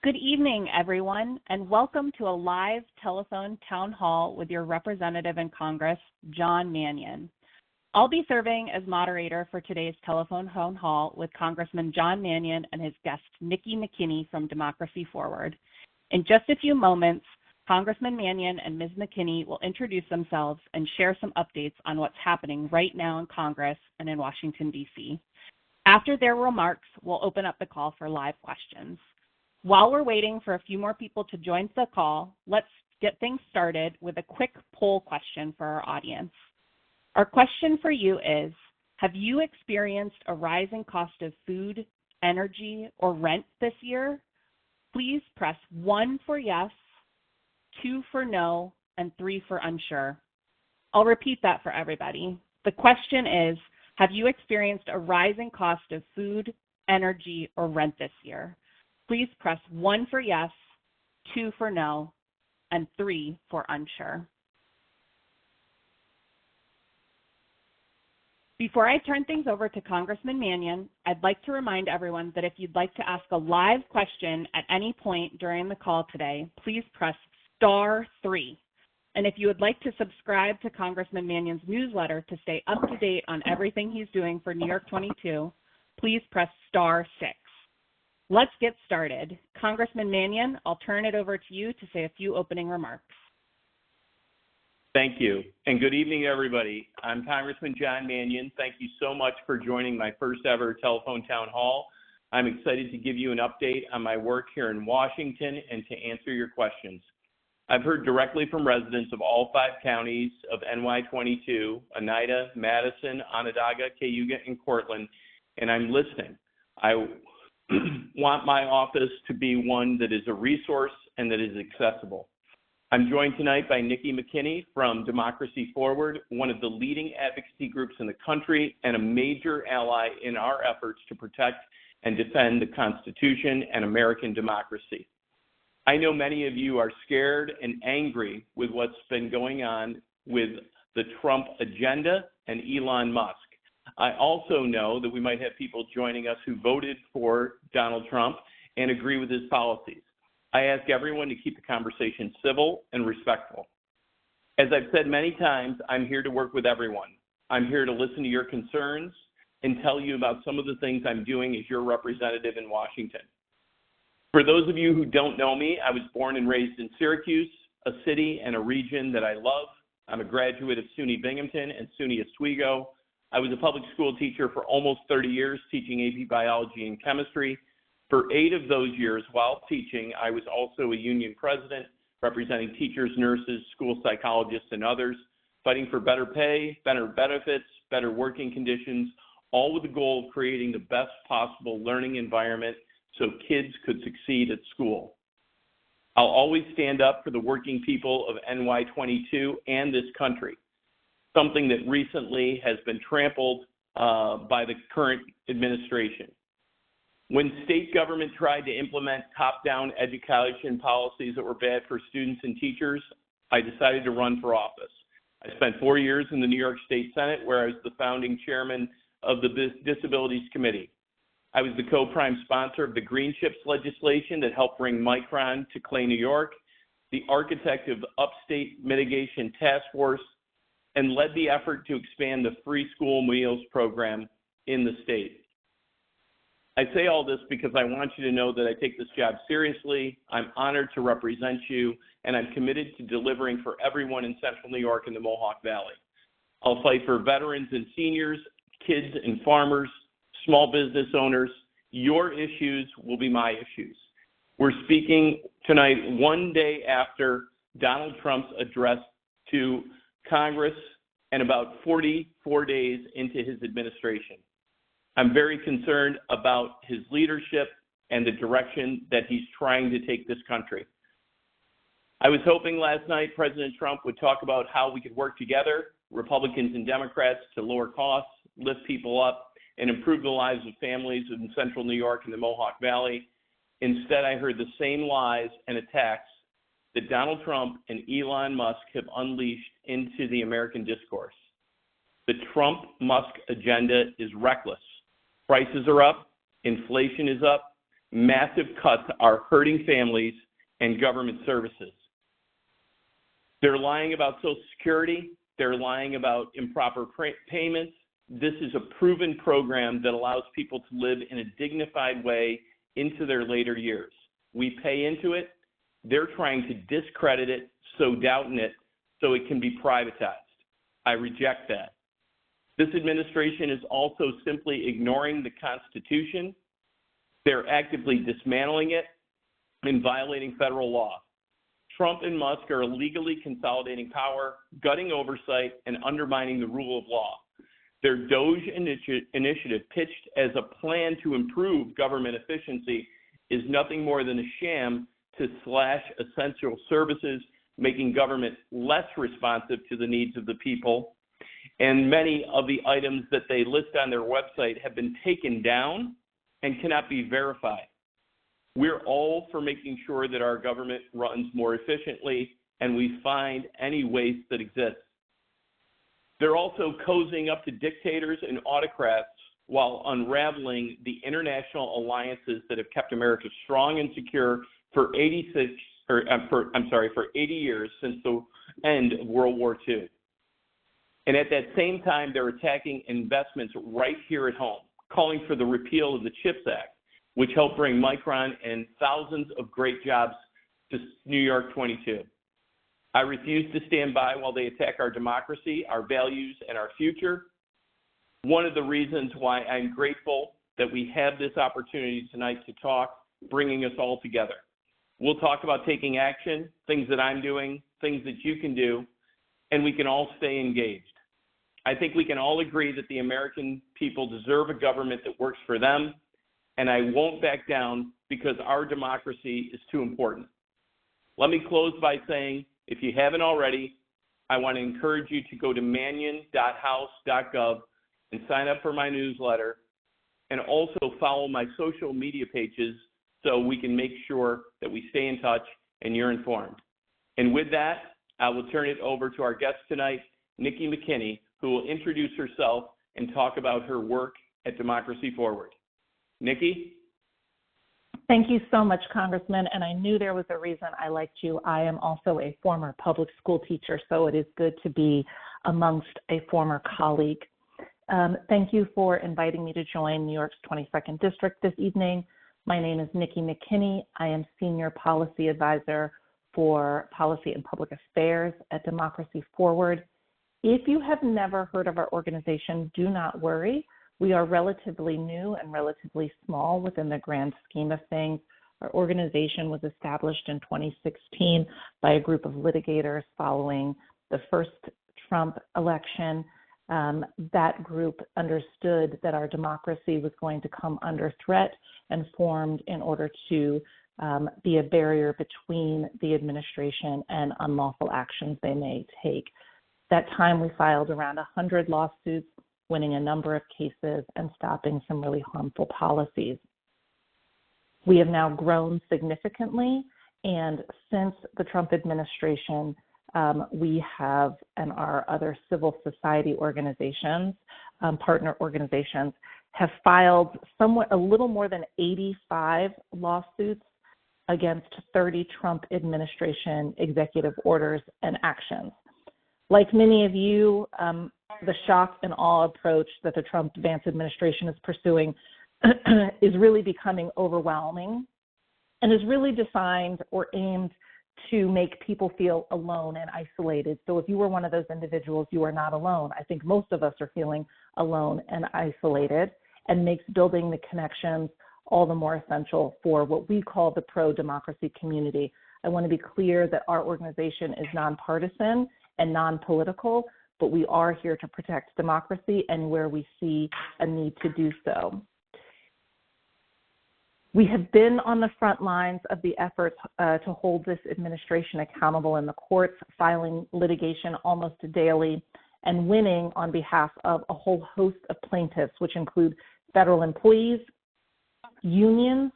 Good evening, everyone, and welcome to a live telephone town hall with your representative in Congress, John Mannion. I'll be serving as moderator for today's telephone town hall with Congressman John Mannion and his guest, Nikki McKinney from Democracy Forward. In just a few moments, Congressman Mannion and Ms. McKinney will introduce themselves and share some updates on what's happening right now in Congress and in Washington, D.C. After their remarks, we'll open up the call for live questions. While we're waiting for a few more people to join the call, let's get things started with a quick poll question for our audience. Our question for you is, have you experienced a rising cost of food, energy, or rent this year? Please press 1 for yes, 2 for no, and 3 for unsure. I'll repeat that for everybody. The question is, have you experienced a rising cost of food, energy, or rent this year? Please press 1 for yes, 2 for no, and 3 for unsure. Before I turn things over to Congressman Mannion, I'd like to remind everyone that if you'd like to ask a live question at any point during the call today, please press *3. And if you would like to subscribe to Congressman Mannion's newsletter to stay up to date on everything he's doing for NY-22, please press *6. Let's get started. Congressman Mannion, I'll turn it over to you to say a few opening remarks. Thank you, and good evening, everybody. I'm Congressman John Mannion. Thank you so much for joining my first ever telephone town hall. I'm excited to give you an update on my work here in Washington and to answer your questions. I've heard directly from residents of all 5 counties of NY-22, Oneida, Madison, Onondaga, Cayuga, and Cortland, and I'm listening. I want my office to be one that is a resource and that is accessible. I'm joined tonight by Nikki McKinney from Democracy Forward, one of the leading advocacy groups in the country and a major ally in our efforts to protect and defend the Constitution and American democracy. I know many of you are scared and angry with what's been going on with the Trump agenda and Elon Musk. I also know that we might have people joining us who voted for Donald Trump and agree with his policies. I ask everyone to keep the conversation civil and respectful. As I've said many times, I'm here to work with everyone. I'm here to listen to your concerns and tell you about some of the things I'm doing as your representative in Washington. For those of you who don't know me, I was born and raised in Syracuse, a city and a region that I love. I'm a graduate of SUNY Binghamton and SUNY Oswego. I was a public school teacher for almost 30 years, teaching AP biology and chemistry. For 8 of those years while teaching, I was also a union president, representing teachers, nurses, school psychologists, and others, fighting for better pay, better benefits, better working conditions, all with the goal of creating the best possible learning environment so kids could succeed at school. I'll always stand up for the working people of NY-22 and this country, something that recently has been trampled by the current administration. When state government tried to implement top-down education policies that were bad for students and teachers, I decided to run for office. I spent 4 years in the New York State Senate, where I was the founding chairman of the Disabilities Committee. I was the co-prime sponsor of the Green Chips legislation that helped bring Micron to Clay, New York, the architect of the Upstate Mitigation Task Force, and led the effort to expand the free school meals program in the state. I say all this because I want you to know that I take this job seriously. I'm honored to represent you, and I'm committed to delivering for everyone in Central New York and the Mohawk Valley. I'll fight for veterans and seniors, kids and farmers, small business owners. Your issues will be my issues. We're speaking tonight 1 day after Donald Trump's address to Congress and about 44 days into his administration. I'm very concerned about his leadership and the direction that he's trying to take this country. I was hoping last night President Trump would talk about how we could work together, Republicans and Democrats, to lower costs, lift people up, and improve the lives of families in Central New York and the Mohawk Valley. Instead, I heard the same lies and attacks that Donald Trump and Elon Musk have unleashed into the American discourse. The Trump-Musk agenda is reckless. Prices are up, inflation is up, Massive cuts are hurting families and government services. They're lying about Social Security. They're lying about improper payments. This is a proven program that allows people to live in a dignified way into their later years. We pay into it. They're trying to discredit it, sow doubt in it, so it can be privatized. I reject that. This administration is also simply ignoring the Constitution. They're actively dismantling it and violating federal law. Trump and Musk are illegally consolidating power, gutting oversight, and undermining the rule of law. Their DOGE initiative, pitched as a plan to improve government efficiency, is nothing more than a sham to slash essential services, making government less responsive to the needs of the people. And many of the items that they list on their website have been taken down and cannot be verified. We're all for making sure that our government runs more efficiently and we find any waste that exists. They're also cozying up to dictators and autocrats while unraveling the international alliances that have kept America strong and secure for 80 years since the end of World War II. And at that same time, they're attacking investments right here at home, calling for the repeal of the CHIPS Act, which helped bring Micron and thousands of great jobs to NY-22. I refuse to stand by while they attack our democracy, our values, and our future. One of the reasons why I'm grateful that we have this opportunity tonight to talk, bringing us all together. We'll talk about taking action, things that I'm doing, things that you can do, and we can all stay engaged. I think we can all agree that the American people deserve a government that works for them, and I won't back down because our democracy is too important. Let me close by saying, if you haven't already, I want to encourage you to go to mannion.house.gov and sign up for my newsletter, and also follow my social media pages so we can make sure that we stay in touch and you're informed. And with that, I will turn it over to our guest tonight, Nikki McKinney, who will introduce herself and talk about her work at Democracy Forward. Nikki? Thank you so much, Congressman, and I knew there was a reason I liked you. I am also a former public school teacher, so it is good to be amongst a former colleague. Thank you for inviting me to join New York's 22nd District this evening. My name is Nikki McKinney. I am Senior Policy Advisor for Policy and Public Affairs at Democracy Forward. If you have never heard of our organization, do not worry. We are relatively new and relatively small within the grand scheme of things. Our organization was established in 2016 by a group of litigators following the first Trump election. That group understood that our democracy was going to come under threat and formed in order to be a barrier between the administration and unlawful actions they may take. That time we filed around 100 lawsuits, winning a number of cases and stopping some really harmful policies. We have now grown significantly, and since the Trump administration, we have, and our other civil society organizations, partner organizations, have filed a little more than 85 lawsuits against 30 Trump administration executive orders and actions. Like many of you, the shock and awe approach that the Trump-Vance administration is pursuing is really becoming overwhelming and is really designed or aimed to make people feel alone and isolated. So if you were one of those individuals, you are not alone. I think most of us are feeling alone and isolated, and makes building the connections all the more essential for what we call the pro-democracy community. I want to be clear that our organization is nonpartisan and non-political, but we are here to protect democracy and where we see a need to do so. We have been on the front lines of the efforts to hold this administration accountable in the courts, filing litigation almost daily and winning on behalf of a whole host of plaintiffs, which include federal employees, unions,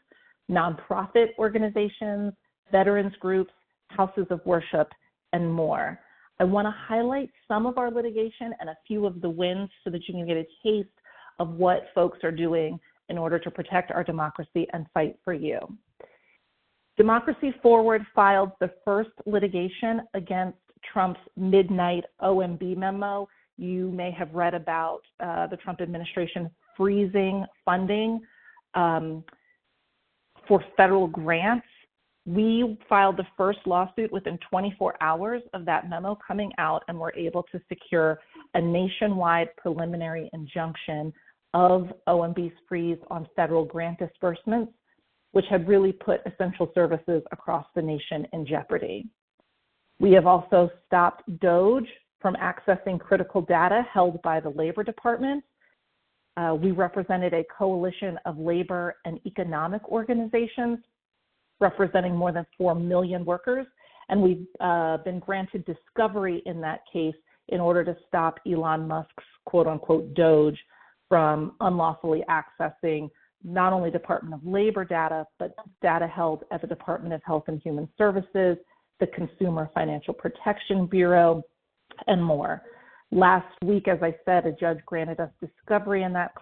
nonprofit organizations, veterans groups, houses of worship, and more. I want to highlight some of our litigation and a few of the wins so that you can get a taste of what folks are doing in order to protect our democracy and fight for you. Democracy Forward filed the first litigation against Trump's midnight OMB memo. You may have read about the Trump administration freezing funding for federal grants. We filed the first lawsuit within 24 hours of that memo coming out, and were able to secure a nationwide preliminary injunction of OMB's freeze on federal grant disbursements, which had really put essential services across the nation in jeopardy. We have also stopped DOJ from accessing critical data held by the Labor Department. We represented a coalition of labor and economic organizations representing more than 4 million workers, and we've been granted discovery in that case in order to stop Elon Musk's quote-unquote DOJ from unlawfully accessing not only Department of Labor data, but data held at the Department of Health and Human Services, the Consumer Financial Protection Bureau, and more. Last week, as I said, a judge granted us discovery in that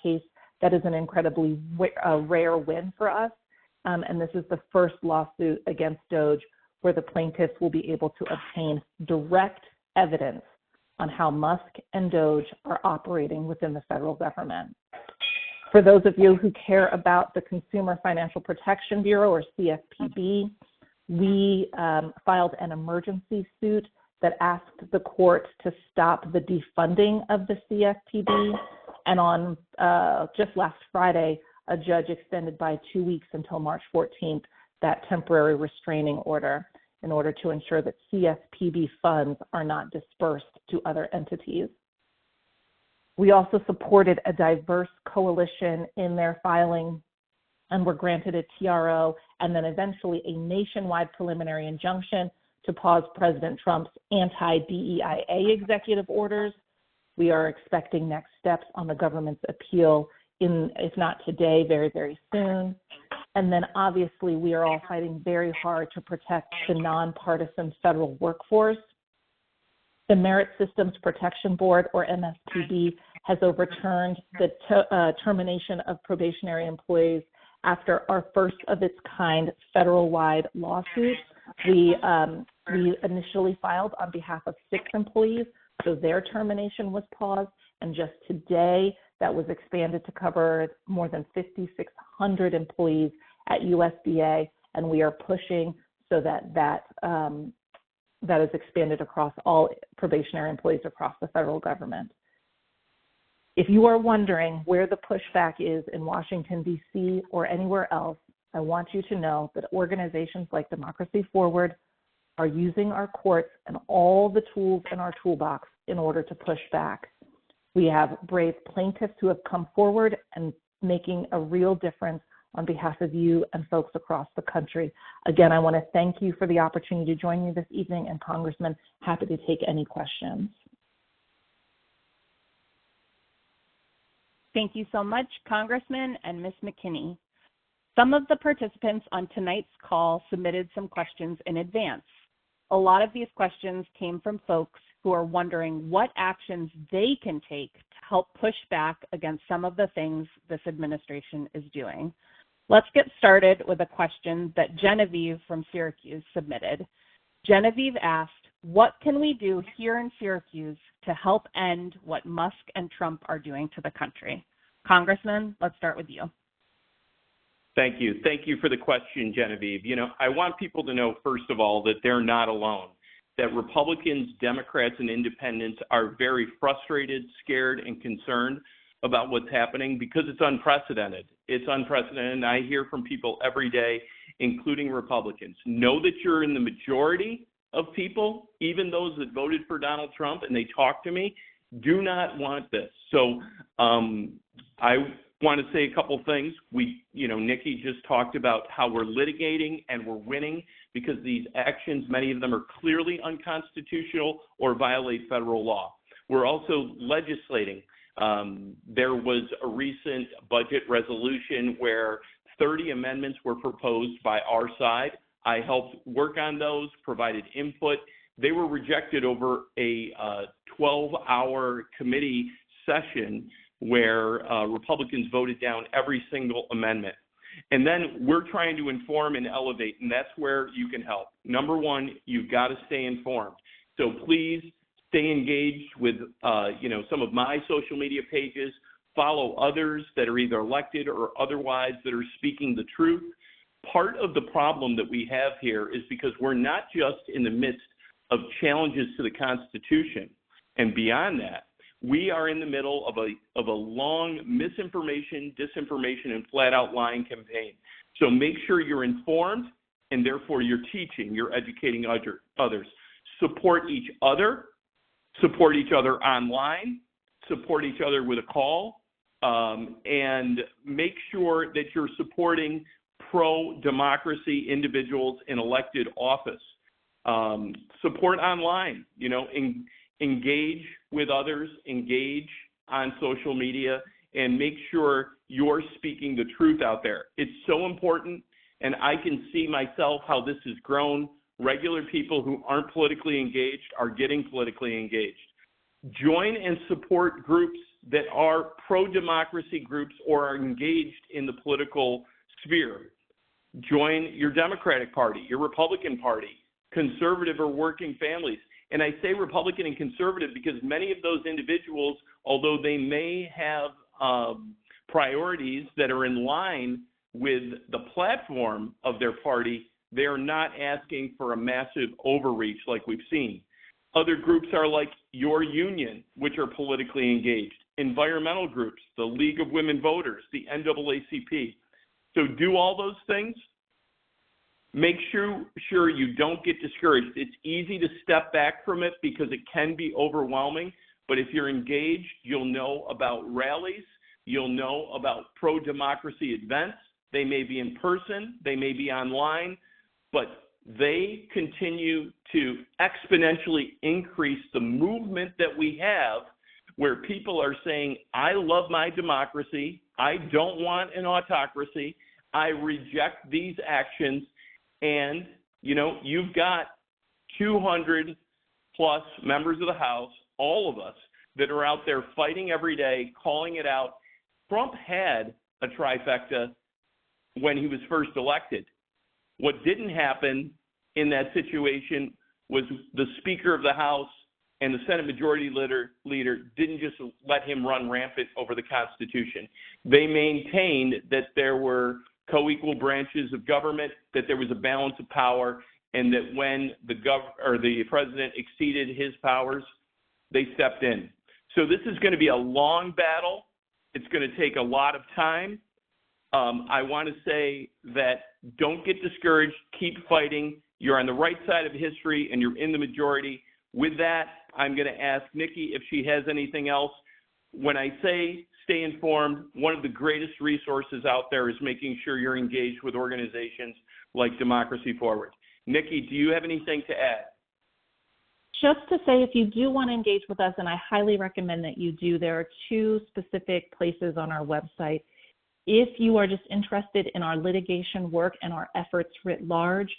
case. That is an incredibly rare win for us, and this is the first lawsuit against DOJ where the plaintiffs will be able to obtain direct evidence on how Musk and DOJ are operating within the federal government. For those of you who care about the Consumer Financial Protection Bureau, or CFPB, we filed an emergency suit that asked the court to stop the defunding of the CFPB. And on just last Friday, a judge extended by 2 weeks until March 14th that temporary restraining order in order to ensure that CFPB funds are not dispersed to other entities. We also supported a diverse coalition in their filing and were granted a TRO and then eventually a nationwide preliminary injunction to pause President Trump's anti-DEIA executive orders. We are expecting next steps on the government's appeal if not today, very, very soon. And then obviously we are all fighting very hard to protect the nonpartisan federal workforce. The Merit Systems Protection Board, or MSPB, has overturned the termination of probationary employees after our first of its kind federal-wide lawsuit. We initially filed on behalf of 6 employees, so their termination was paused, and just today that was expanded to cover more than 5,600 employees at USDA, and we are pushing so that is expanded across all probationary employees across the federal government. If you are wondering where the pushback is in Washington, D.C. or anywhere else, I want you to know that organizations like Democracy Forward are using our courts and all the tools in our toolbox in order to push back. We have brave plaintiffs who have come forward and making a real difference on behalf of you and folks across the country. Again, I want to thank you for the opportunity to join me this evening, and Congressman, happy to take any questions. Thank you so much, Congressman and Ms. McKinney. Some of the participants on tonight's call submitted some questions in advance. A lot of these questions came from folks who are wondering what actions they can take to help push back against some of the things this administration is doing. Let's get started with a question that Genevieve from Syracuse submitted. Genevieve asked, what can we do here in Syracuse to help end what Musk and Trump are doing to the country? Congressman, let's start with you. Thank you. Thank you for the question, Genevieve. I want people to know, first of all, that they're not alone, that Republicans, Democrats, and independents are very frustrated, scared, and concerned about what's happening because it's unprecedented. It's unprecedented, and I hear from people every day, including Republicans. Know that you're in the majority of people, even those that voted for Donald Trump, and they talk to me, do not want this. So I want to say a couple things. Nikki just talked about how we're litigating and we're winning because these actions, many of them are clearly unconstitutional or violate federal law. We're also legislating. There was a recent budget resolution where 30 amendments were proposed by our side. I helped work on those, provided input. They were rejected over a 12-hour committee session where Republicans voted down every single amendment. And then we're trying to inform and elevate, and that's where you can help. Number one, you've got to stay informed. So please stay engaged with, some of my social media pages. Follow others that are either elected or otherwise that are speaking the truth. Part of the problem that we have here is because we're not just in the midst of challenges to the Constitution and beyond that, we are in the middle of a long misinformation, disinformation, and flat-out lying campaign. So make sure you're informed, and therefore you're teaching, you're educating others. Support each other online, support each other with a call, and make sure that you're supporting pro-democracy individuals in elected office. Support online, engage with others, engage on social media, and make sure you're speaking the truth out there. It's so important, and I can see myself how this has grown. Regular people who aren't politically engaged are getting politically engaged. Join and support groups that are pro-democracy groups or are engaged in the political sphere. Join your Democratic Party, your Republican Party, conservative or working families. And I say Republican and conservative because many of those individuals, although they may have priorities that are in line with the platform of their party, they are not asking for a massive overreach like we've seen. Other groups are like your union, which are politically engaged. Environmental groups, the League of Women Voters, the NAACP. So do all those things. Make sure you don't get discouraged. It's easy to step back from it because it can be overwhelming, but if you're engaged, you'll know about rallies, you'll know about pro-democracy events. They may be in person, they may be online, but they continue to exponentially increase the movement that we have where people are saying, I love my democracy, I don't want an autocracy, I reject these actions. And, you've got 200 plus members of the House, all of us, that are out there fighting every day, calling it out. Trump had a trifecta when he was first elected. What didn't happen in that situation was the Speaker of the House and the Senate Majority Leader didn't just let him run rampant over the Constitution. They maintained that there were co-equal branches of government, that there was a balance of power, and that when the president exceeded his powers, they stepped in. So this is going to be a long battle. It's going to take a lot of time. I want to say that don't get discouraged. Keep fighting. You're on the right side of history, and you're in the majority. With that, I'm going to ask Nikki if she has anything else. When I say stay informed, one of the greatest resources out there is making sure you're engaged with organizations like Democracy Forward. Nikki, do you have anything to add? Just to say, if you do want to engage with us, and I highly recommend that you do, there are two specific places on our website. If you are just interested in our litigation work and our efforts writ large,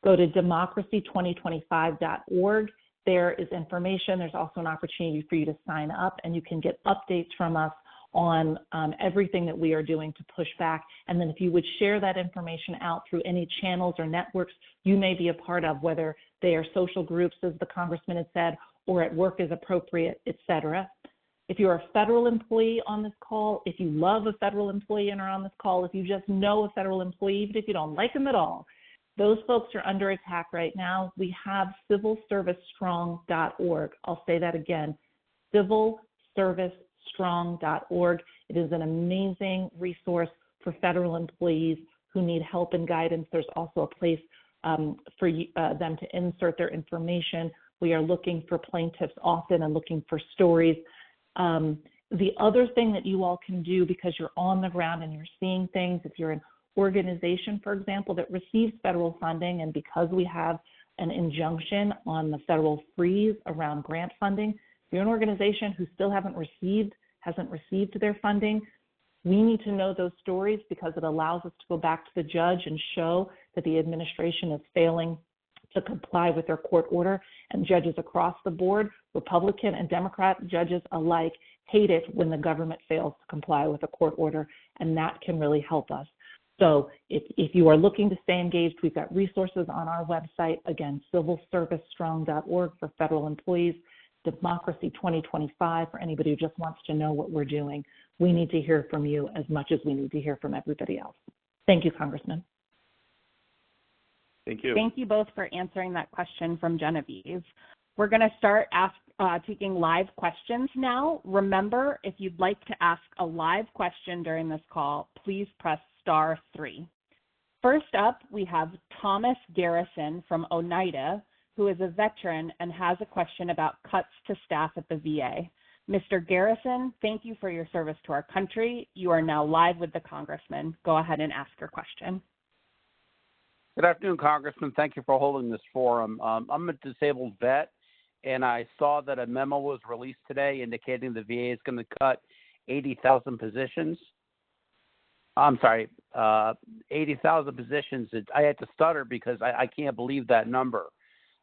go to democracy2025.org. There is information. There's also an opportunity for you to sign up, and you can get updates from us on everything that we are doing to push back. And then if you would share that information out through any channels or networks you may be a part of, whether they are social groups, as the congressman had said, or at work as appropriate, et cetera. If you're a federal employee on this call, if you love a federal employee and are on this call, if you just know a federal employee, even if you don't like them at all, those folks are under attack right now. We have civilservicestrong.org. I'll say that again, civilservicestrong.org. It is an amazing resource for federal employees who need help and guidance. There's also a place for them to insert their information. We are looking for plaintiffs often and looking for stories. The other thing that you all can do, because you're on the ground and you're seeing things, if you're an organization, for example, that receives federal funding, and because we have an injunction on the federal freeze around grant funding, if you're an organization who still hasn't received their funding, we need to know those stories because it allows us to go back to the judge and show that the administration is failing to comply with their court order, and judges across the board, Republican and Democrat judges alike, hate it when the government fails to comply with a court order, and that can really help us. So if you are looking to stay engaged, we've got resources on our website. Again, civilservicestrong.org for federal employees, Democracy 2025 for anybody who just wants to know what we're doing. We need to hear from you as much as we need to hear from everybody else. Thank you, Congressman. Thank you. Thank you both for answering that question from Genevieve. We're going to start taking live questions now. Remember, if you'd like to ask a live question during this call, please press *3. First up, we have Thomas Garrison from Oneida, who is a veteran and has a question about cuts to staff at the VA. Mr. Garrison, thank you for your service to our country. You are now live with the Congressman. Go ahead and ask your question. Good afternoon, Congressman. Thank you for holding this forum. I'm a disabled vet, and I saw that a memo was released today indicating the VA is going to cut 80,000 positions. 80,000 positions. I had to stutter because I can't believe that number.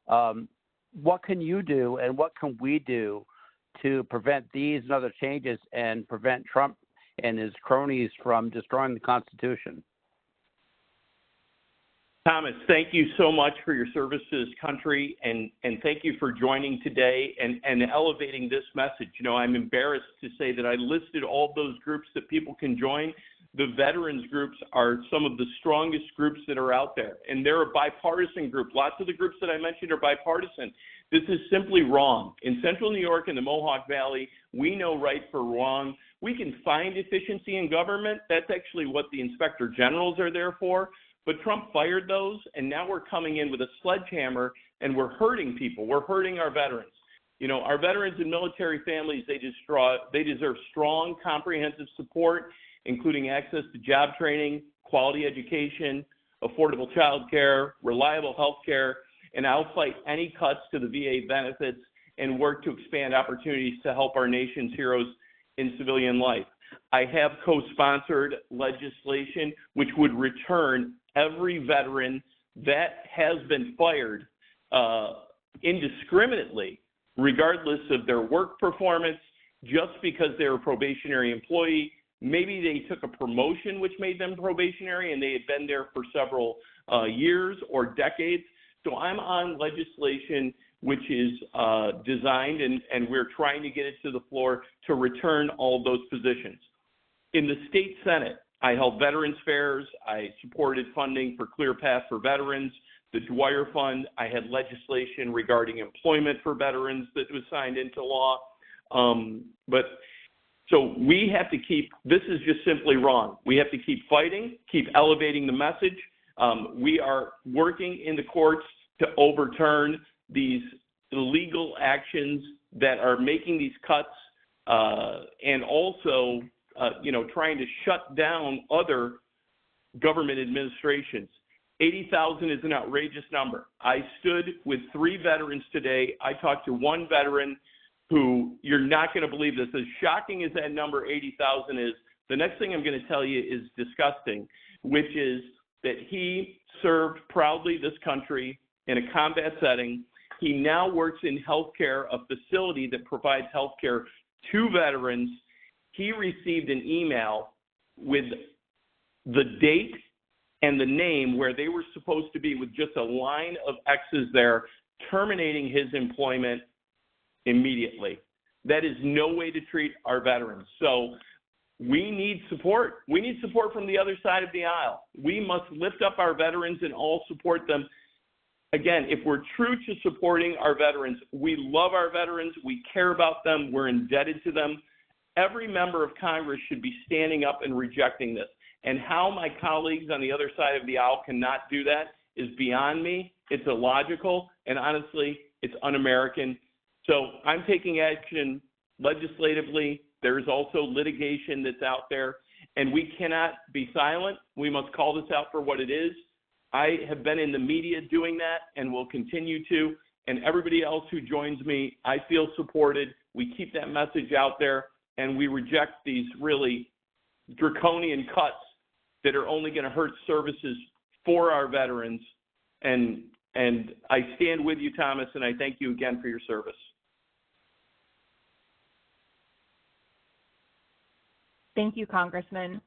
What can you do and what can we do to prevent these and other changes and prevent Trump and his cronies from destroying the Constitution? Thomas, thank you so much for your service to this country, and thank you for joining today and elevating this message. You know, I'm embarrassed to say that I listed all those groups that people can join. The veterans groups are some of the strongest groups that are out there, and they're a bipartisan group. Lots of the groups that I mentioned are bipartisan. This is simply wrong. In Central New York and the Mohawk Valley, we know right from wrong. We can find efficiency in government. That's actually what the inspector generals are there for. But Trump fired those, and now we're coming in with a sledgehammer, and we're hurting people. We're hurting our veterans. You know, our veterans and military families, they deserve strong, comprehensive support, including access to job training, quality education, affordable child care, reliable health care, and I'll fight any cuts to the VA benefits and work to expand opportunities to help our nation's heroes in civilian life. I have co-sponsored legislation which would return every veteran that has been fired indiscriminately, regardless of their work performance, just because they're a probationary employee. Maybe they took a promotion which made them probationary and they had been there for several years or decades. So I'm on legislation which is designed, and we're trying to get it to the floor to return all those positions. In the state Senate, I held veterans fairs. I supported funding for Clear Path for Veterans, the Dwyer Fund. I had legislation regarding employment for veterans that was signed into law. So we have to keep, this is just simply wrong. We have to keep fighting, keep elevating the message. We are working in the courts to overturn these illegal actions that are making these cuts and also, trying to shut down other government administrations. 80,000 is an outrageous number. I stood with 3 veterans today. I talked to one veteran who, you're not going to believe this, as shocking as that number 80,000 is, the next thing I'm going to tell you is disgusting, which is that he served proudly this country in a combat setting. He now works in healthcare, a facility that provides healthcare to veterans. He received an email with the date and the name where they were supposed to be with just a line of X's there, terminating his employment immediately. That is no way to treat our veterans. So we need support. We need support from the other side of the aisle. We must lift up our veterans and all support them. Again, if we're true to supporting our veterans, we love our veterans, we care about them, we're indebted to them. Every member of Congress should be standing up and rejecting this. And how my colleagues on the other side of the aisle cannot do that is beyond me. It's illogical, and honestly, it's un-American. So I'm taking action legislatively. There is also litigation that's out there, and we cannot be silent. We must call this out for what it is. I have been in the media doing that and will continue to, and everybody else who joins me, I feel supported. We keep that message out there, and we reject these really draconian cuts that are only going to hurt services for our veterans. And And I stand with you, Thomas, and I thank you again for your service. Thank you, Congressman.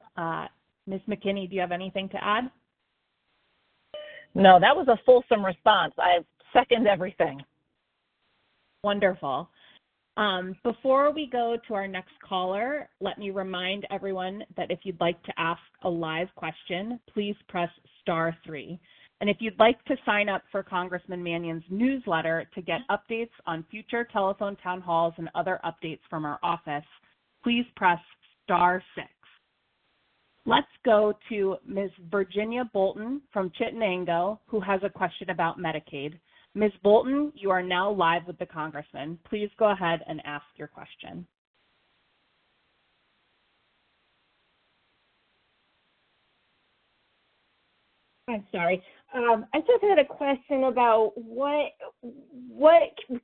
Ms. McKinney, do you have anything to add? No, that was a fulsome response. I second everything. Wonderful. Before we go to our next caller, let me remind everyone that if you'd like to ask a live question, please press *3. And if you'd like to sign up for Congressman Mannion's newsletter to get updates on future telephone town halls and other updates from our office, please press *6. Let's go to Ms. Virginia Bolton from Chittenango, who has a question about Medicaid. Ms. Bolton, you are now live with the Congressman. Please go ahead and ask your question. I'm sorry. I just had a question about what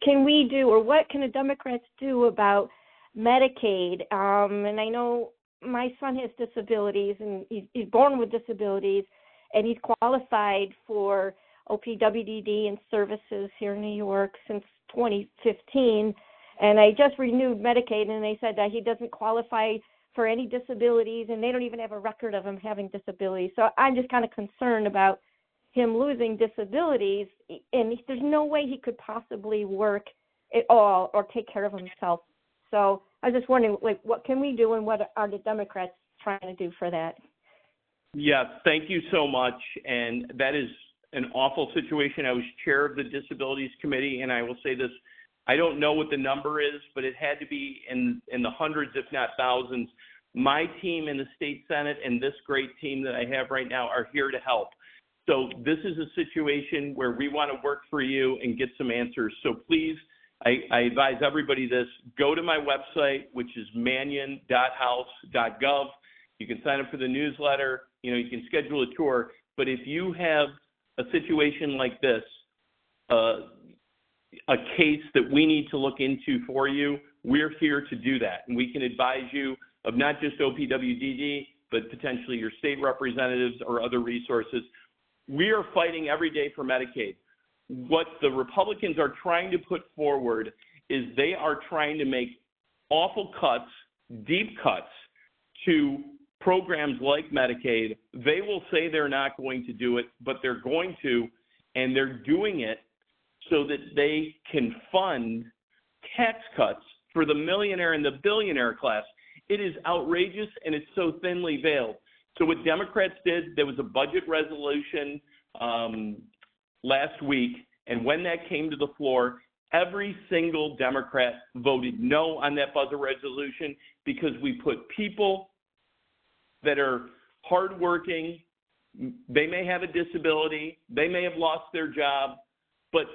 can we do, or what can the Democrats do about Medicaid? And I know my son has disabilities, and he's born with disabilities, and he's qualified for OPWDD and services here in New York since 2015. And I just renewed Medicaid, and they said that he doesn't qualify for any disabilities, and they don't even have a record of him having disabilities. So I'm just kind of concerned about him losing disabilities, and there's no way he could possibly work at all or take care of himself. So I was just wondering, like, what can we do, and what are the Democrats trying to do for that? Yes, thank you so much. And that is an awful situation. I was chair of the Disabilities Committee, and I will say this, I don't know what the number is, but it had to be in the hundreds, if not thousands. My team in the state Senate and this great team that I have right now are here to help. So this is a situation where we want to work for you and get some answers. So please, I advise everybody this, go to my website, which is mannion.house.gov. You can sign up for the newsletter, you can schedule a tour. But if you have a situation like this, a case that we need to look into for you, we're here to do that. And we can advise you of not just OPWDD, but potentially your state representatives or other resources. We are fighting every day for Medicaid. What the Republicans are trying to put forward is they are trying to make awful cuts, deep cuts to programs like Medicaid. They will say they're not going to do it, but they're going to, and they're doing it so that they can fund tax cuts for the millionaire and the billionaire class. It is outrageous, and it's so thinly veiled. So what Democrats did, there was a budget resolution last week, and when that came to the floor, every single Democrat voted no on that budget resolution because we put people that are hardworking, they may have a disability, they may have lost their job, but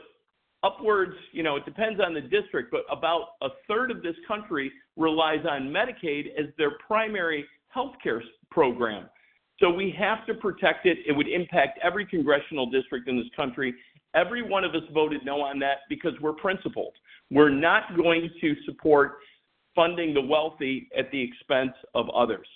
upwards, it depends on the district, but about a third of this country relies on Medicaid as their primary health care program. So we have to protect it. It would impact every congressional district in this country. Every one of us voted no on that because we're principled. We're not going to support funding the wealthy at the expense of others.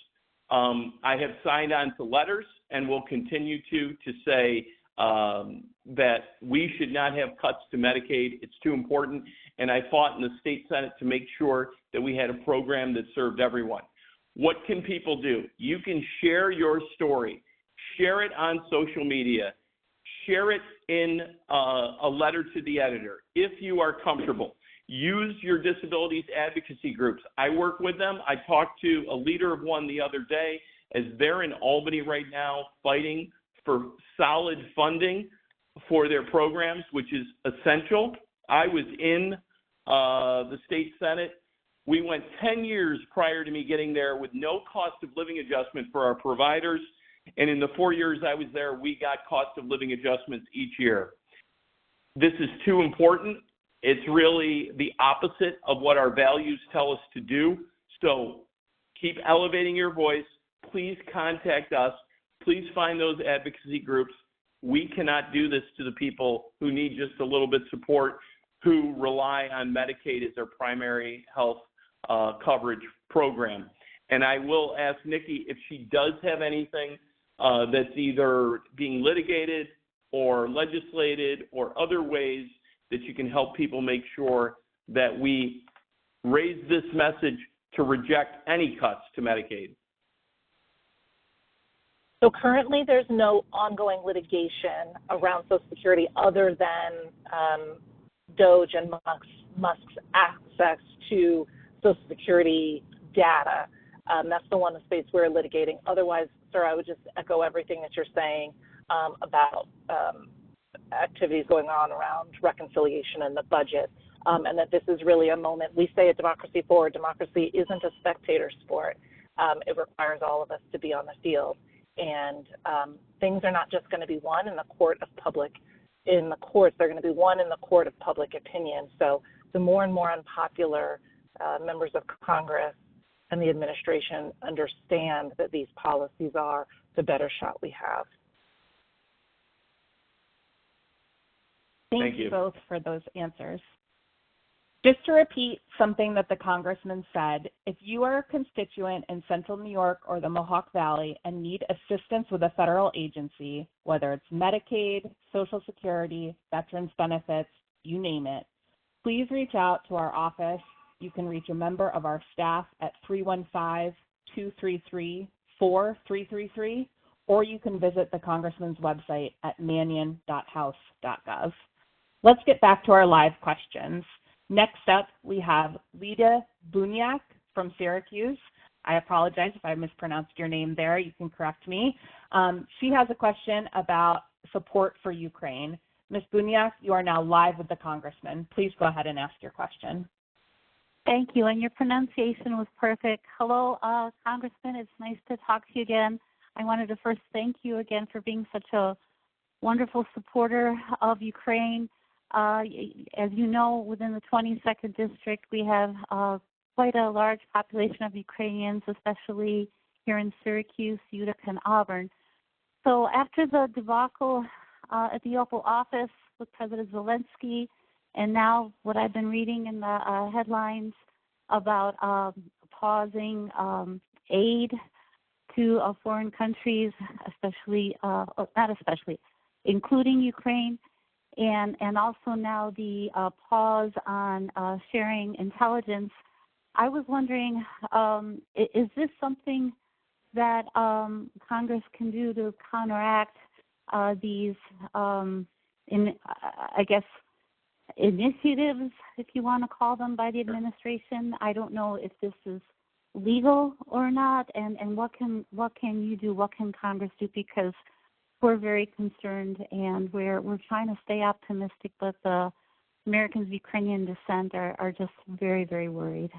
I have signed on to letters and will continue to say that we should not have cuts to Medicaid. It's too important. And I fought in the state Senate to make sure that we had a program that served everyone. What can people do? You can share your story, share it on social media, share it in a letter to the editor if you are comfortable. Use your disabilities advocacy groups. I work with them. I talked to a leader of one the other day as they're in Albany right now fighting for solid funding for their programs, which is essential. I was in the state Senate. We went 10 years prior to me getting there with no cost of living adjustment for our providers. And in the 4 years I was there, we got cost of living adjustments each year. This is too important. It's really the opposite of what our values tell us to do. So keep elevating your voice. Please contact us. Please find those advocacy groups. We cannot do this to the people who need just a little bit of support, who rely on Medicaid as their primary health coverage program. And I will ask Nikki if she does have anything that's either being litigated or legislated or other ways that you can help people make sure that we raise this message to reject any cuts to Medicaid? So currently there's no ongoing litigation around Social Security other than DOJ and Musk's access to Social Security data. That's the one space we're litigating. Otherwise, sir, I would just echo everything that you're saying about activities going on around reconciliation and the budget, and that this is really a moment. We say at Democracy Forward, democracy isn't a spectator sport. It requires all of us to be on the field. And things are not just going to be won in the courts, they're going to be won in the court of public opinion. So the more and more unpopular members of Congress and the administration understand that these policies are, the better shot we have. Thank you both for those answers. Just to repeat something that the congressman said, if you are a constituent in Central New York or the Mohawk Valley and need assistance with a federal agency, whether it's Medicaid, Social Security, Veterans Benefits, you name it, please reach out to our office. You can reach a member of our staff at 315-233-4333, or you can visit the congressman's website at mannion.house.gov. Let's get back to our live questions. Next up, we have Lida Bunyak from Syracuse. I apologize if I mispronounced your name there. You can correct me. She has a question about support for Ukraine. Ms. Bunyak, you are now live with the congressman. Please go ahead and ask your question. Thank you, and your pronunciation was perfect. Hello, Congressman. It's nice to talk to you again. I wanted to first thank you again for being such a wonderful supporter of Ukraine. As you know, within the 22nd District, we have quite a large population of Ukrainians, especially here in Syracuse, Utica, and Auburn. So after the debacle at the Oval Office with President Zelensky, and now what I've been reading in the headlines about pausing aid to foreign countries, including Ukraine, and also now the pause on sharing intelligence, I was wondering, is this something that Congress can do to counteract these, initiatives, if you want to call them, by the administration? I don't know if this is legal or not, and what can you do? What can Congress do? Because we're very concerned, and we're trying to stay optimistic, but the Americans of Ukrainian descent are just very, very worried.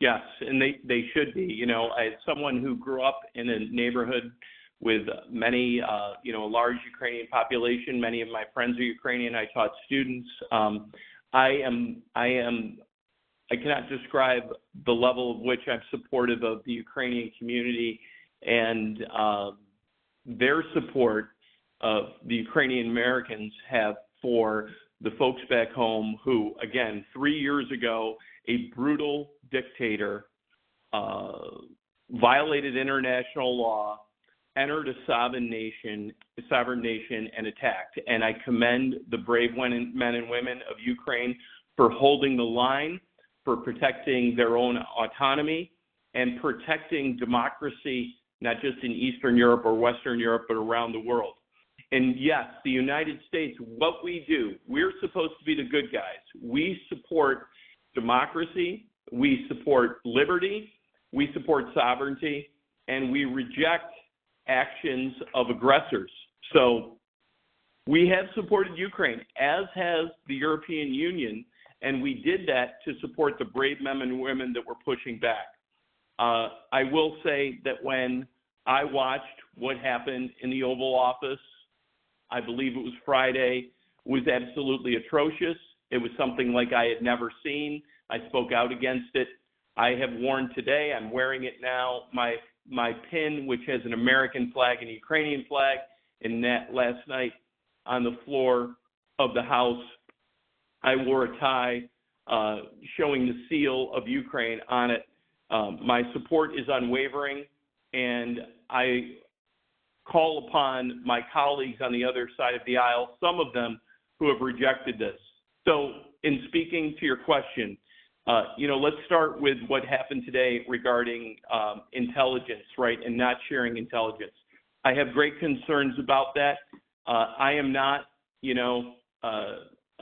Yes, and they should be. You know, as someone who grew up in a neighborhood with many, a large Ukrainian population, many of my friends are Ukrainian. I taught students. I cannot describe the level of which I'm supportive of the Ukrainian community and their support of the Ukrainian Americans have for the folks back home who, again, 3 years ago, a brutal dictator violated international law, entered a sovereign nation and attacked. And I commend the brave men and women of Ukraine for holding the line, for protecting their own autonomy, and protecting democracy, not just in Eastern Europe or Western Europe, but around the world. And yes, the United States, what we do, we're supposed to be the good guys. We support democracy, we support liberty, we support sovereignty, and we reject actions of aggressors. So we have supported Ukraine, as has the European Union, and we did that to support the brave men and women that were pushing back. I will say that when I watched what happened in the Oval Office, I believe it was Friday, was absolutely atrocious. It was something like I had never seen. I spoke out against it. I have worn today, I'm wearing it now, my pin, which has an American flag and a Ukrainian flag, and that last night on the floor of the House, I wore a tie showing the seal of Ukraine on it. My support is unwavering, and I call upon my colleagues on the other side of the aisle, some of them who have rejected this. So in speaking to your question, let's start with what happened today regarding intelligence, right, and not sharing intelligence. I have great concerns about that. I am not,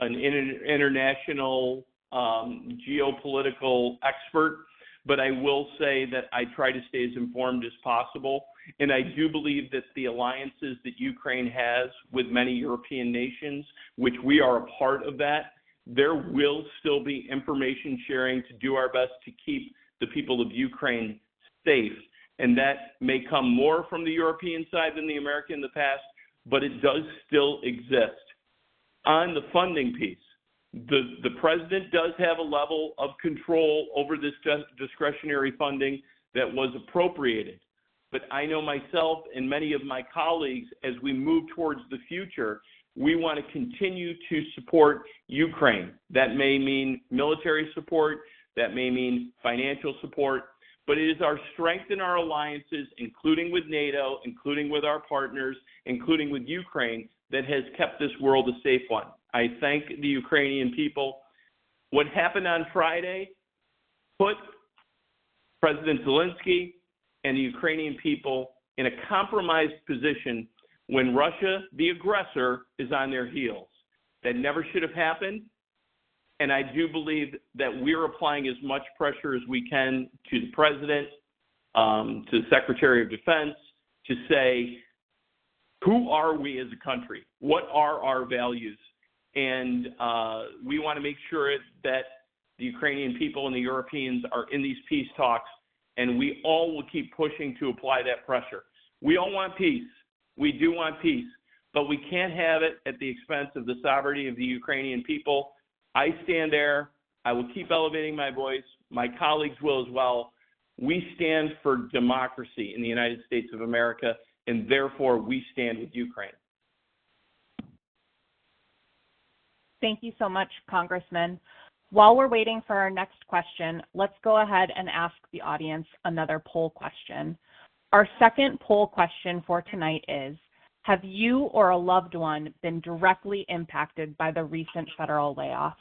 an international geopolitical expert, but I will say that I try to stay as informed as possible. And I do believe that the alliances that Ukraine has with many European nations, which we are a part of that, there will still be information sharing to do our best to keep the people of Ukraine safe. And that may come more from the European side than the American in the past, but it does still exist. On the funding piece, the president does have a level of control over this discretionary funding that was appropriated. But I know myself and many of my colleagues, as we move towards the future, we want to continue to support Ukraine. That may mean military support, that may mean financial support, but it is our strength in our alliances, including with NATO, including with our partners, including with Ukraine, that has kept this world a safe one. I thank the Ukrainian people. What happened on Friday put President Zelensky and the Ukrainian people in a compromised position when Russia, the aggressor, is on their heels. That never should have happened. And I do believe that we're applying as much pressure as we can to the president, to the Secretary of Defense, to say, who are we as a country? What are our values? And we want to make sure that the Ukrainian people and the Europeans are in these peace talks, and we all will keep pushing to apply that pressure. We all want peace. We do want peace, but we can't have it at the expense of the sovereignty of the Ukrainian people. I stand there. I will keep elevating my voice. My colleagues will as well. We stand for democracy in the United States of America, and therefore we stand with Ukraine. Thank you so much, Congressman. While we're waiting for our next question, let's go ahead and ask the audience another poll question. Our second poll question for tonight is, have you or a loved one been directly impacted by the recent federal layoffs?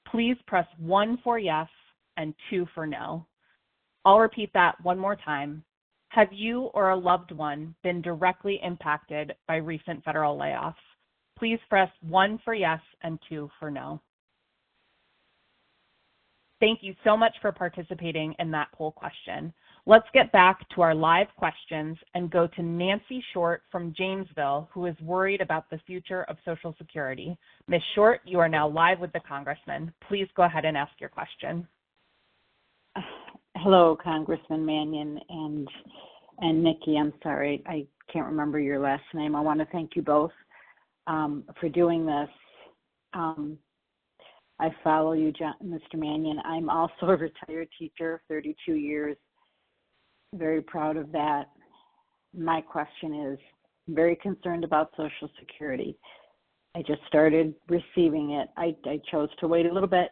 Please press 1 for yes and 2 for no. I'll repeat that one more time. Have you or a loved one been directly impacted by recent federal layoffs? Please press 1 for yes and 2 for no. Thank you so much for participating in that poll question. Let's get back to our live questions and go to Nancy Short from Janesville, who is worried about the future of Social Security. Ms. Short, you are now live with the Congressman. Please go ahead and ask your question. Hello, Congressman Mannion and Nikki. I'm sorry, I can't remember your last name. I want to thank you both for doing this. I follow you, Mr. Mannion. I'm also a retired teacher, 32 years. Very proud of that. My question is, I'm very concerned about Social Security. I just started receiving it. I chose to wait a little bit,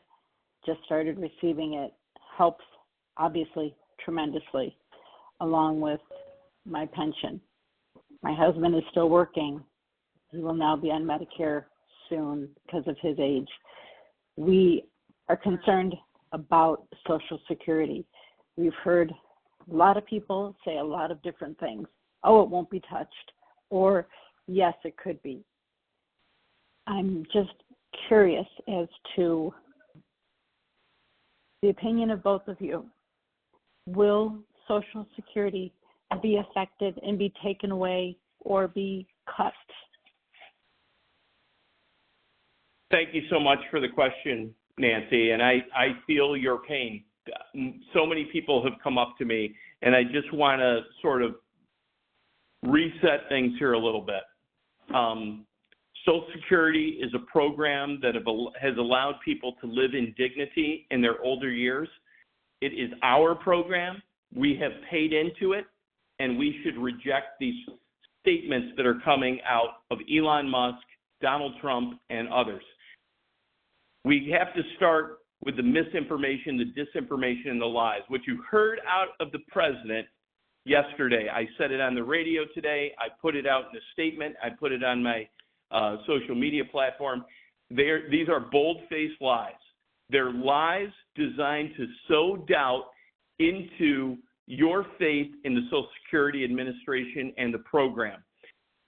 just started receiving it. Helps, obviously, tremendously, along with my pension. My husband is still working. He will now be on Medicare soon because of his age. We are concerned about Social Security. We've heard a lot of people say a lot of different things. Oh, it won't be touched. Or, yes, it could be. I'm just curious as to the opinion of both of you. Will Social Security be affected and be taken away or be cut? Thank you so much for the question, Nancy, and I feel your pain. So many people have come up to me, and I just want to sort of reset things here a little bit. Social Security is a program that has allowed people to live in dignity in their older years. It is our program. We have paid into it, and we should reject these statements that are coming out of Elon Musk, Donald Trump, and others. We have to start with the misinformation, the disinformation, and the lies. What you heard out of the president yesterday. I said it on the radio today. I put it out in a statement. I put it on my social media platform. These are bold-faced lies. They're lies designed to sow doubt into your faith in the Social Security Administration and the program.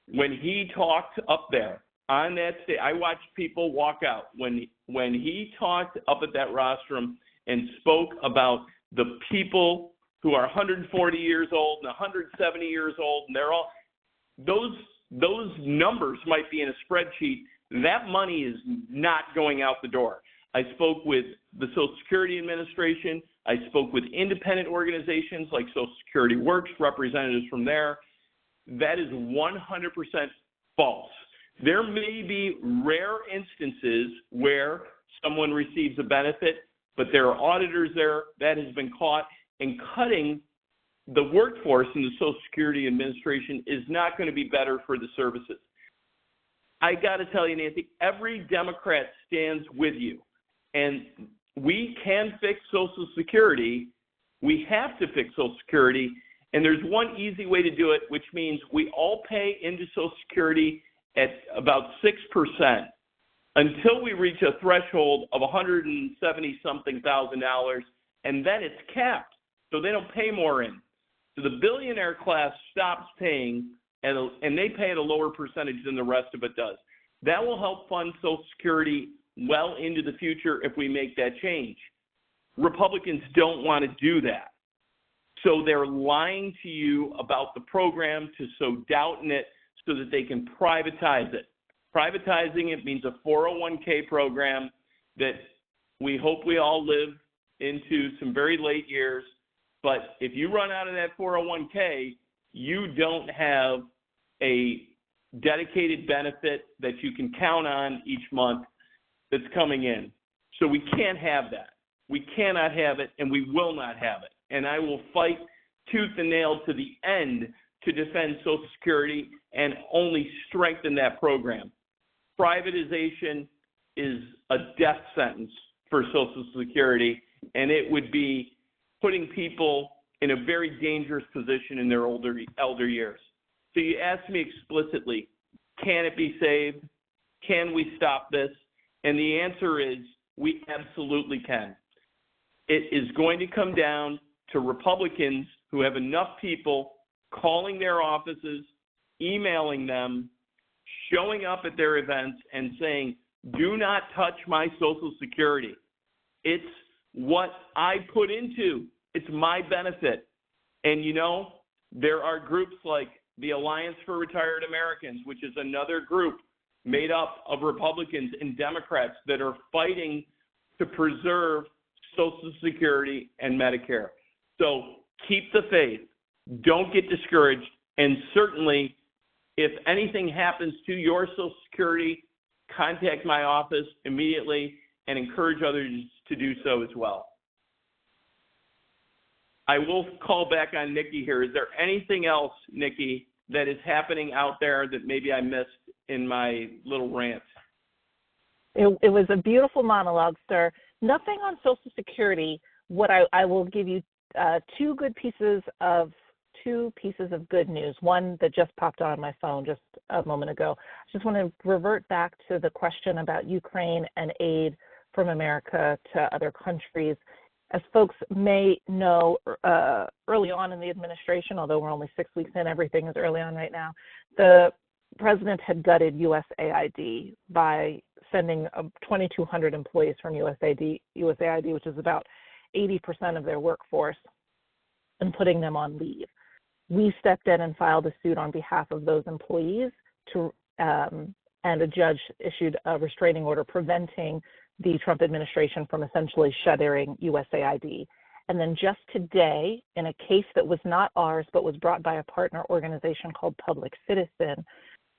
When he talked up there on that stage, I watched people walk out. When he talked up at that rostrum and spoke about the people who are 140 years old and 170 years old, and they're all, those numbers might be in a spreadsheet. That money is not going out the door. I spoke with the Social Security Administration. I spoke with independent organizations like Social Security Works, representatives from there. That is 100% false. There may be rare instances where someone receives a benefit, but there are auditors there. That has been caught. And cutting the workforce in the Social Security Administration is not going to be better for the services. I got to tell you, Nancy, every Democrat stands with you. And we can fix Social Security. We have to fix Social Security. And there's one easy way to do it, which means we all pay into Social Security at about 6% until we reach a threshold of $170-something thousand, and then it's capped, so they don't pay more in. So the billionaire class stops paying, and they pay at a lower percentage than the rest of it does. That will help fund Social Security well into the future if we make that change. Republicans don't want to do that. So they're lying to you about the program to sow doubt in it so that they can privatize it. Privatizing it means a 401k program that we hope we all live into some very late years. But if you run out of that 401k, you don't have a dedicated benefit that you can count on each month that's coming in. So we can't have that. We cannot have it, and we will not have it. And I will fight tooth and nail to the end to defend Social Security and only strengthen that program. Privatization is a death sentence for Social Security, and it would be putting people in a very dangerous position in their elder years. So you asked me explicitly, can it be saved? Can we stop this? And the answer is we absolutely can. It is going to come down to Republicans who have enough people calling their offices, emailing them, showing up at their events and saying, do not touch my Social Security. It's what I put into. It's my benefit. And, you know, there are groups like the Alliance for Retired Americans, which is another group made up of Republicans and Democrats that are fighting to preserve Social Security and Medicare. So keep the faith. Don't get discouraged. And certainly, if anything happens to your Social Security, contact my office immediately and encourage others to do so as well. I will call back on Nikki here. Is there anything else, Nikki, that is happening out there that maybe I missed in my little rant? It was a beautiful monologue, sir. Nothing on Social Security. What I will give you two pieces of good news. One that just popped on my phone just a moment ago. I just want to revert back to the question about Ukraine and aid from America to other countries. As folks may know, early on in the administration, although we're only 6 weeks in, everything is early on right now, the president had gutted USAID by sending 2,200 employees from USAID, which is about 80% of their workforce, and putting them on leave. We stepped in and filed a suit on behalf of those employees and a judge issued a restraining order preventing the Trump administration from essentially shuttering USAID. And then just today, in a case that was not ours, but was brought by a partner organization called Public Citizen,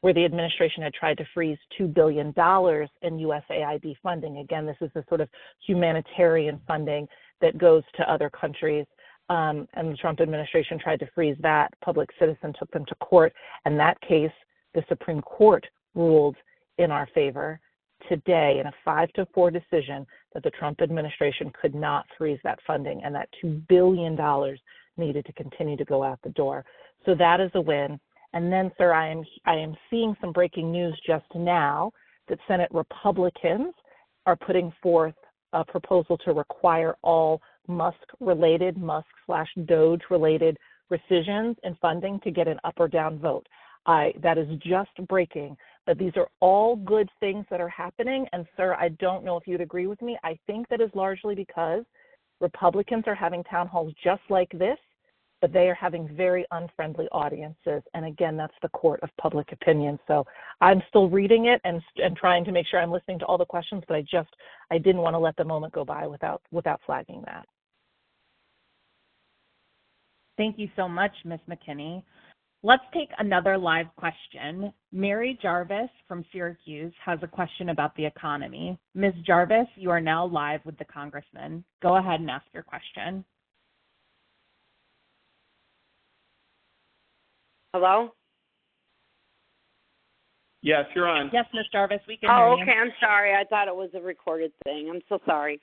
where the administration had tried to freeze $2 billion in USAID funding. Again, this is the sort of humanitarian funding that goes to other countries. And the Trump administration tried to freeze that. Public Citizen took them to court. And that case, the Supreme Court ruled in our favor today in a 5-4 decision that the Trump administration could not freeze that funding, and that $2 billion needed to continue to go out the door. So that is a win. And then, sir, I am seeing some breaking news just now that Senate Republicans are putting forth a proposal to require all Musk-related, Musk/Doge-related rescissions and funding to get an up or down vote. That is just breaking, but these are all good things that are happening. And, sir, I don't know if you'd agree with me. I think that is largely because Republicans are having town halls just like this, but they are having very unfriendly audiences. And again, that's the court of public opinion. So I'm still reading it and trying to make sure I'm listening to all the questions, but I didn't want to let the moment go by without flagging that. Thank you so much, Ms. McKinney. Let's take another live question. Mary Jarvis from Syracuse has a question about the economy. Ms. Jarvis, you are now live with the Congressman. Go ahead and ask your question. Hello? Yes, you're on. Yes, Ms. Jarvis, we can hear you. Oh, okay. I'm sorry. I thought it was a recorded thing. I'm so sorry.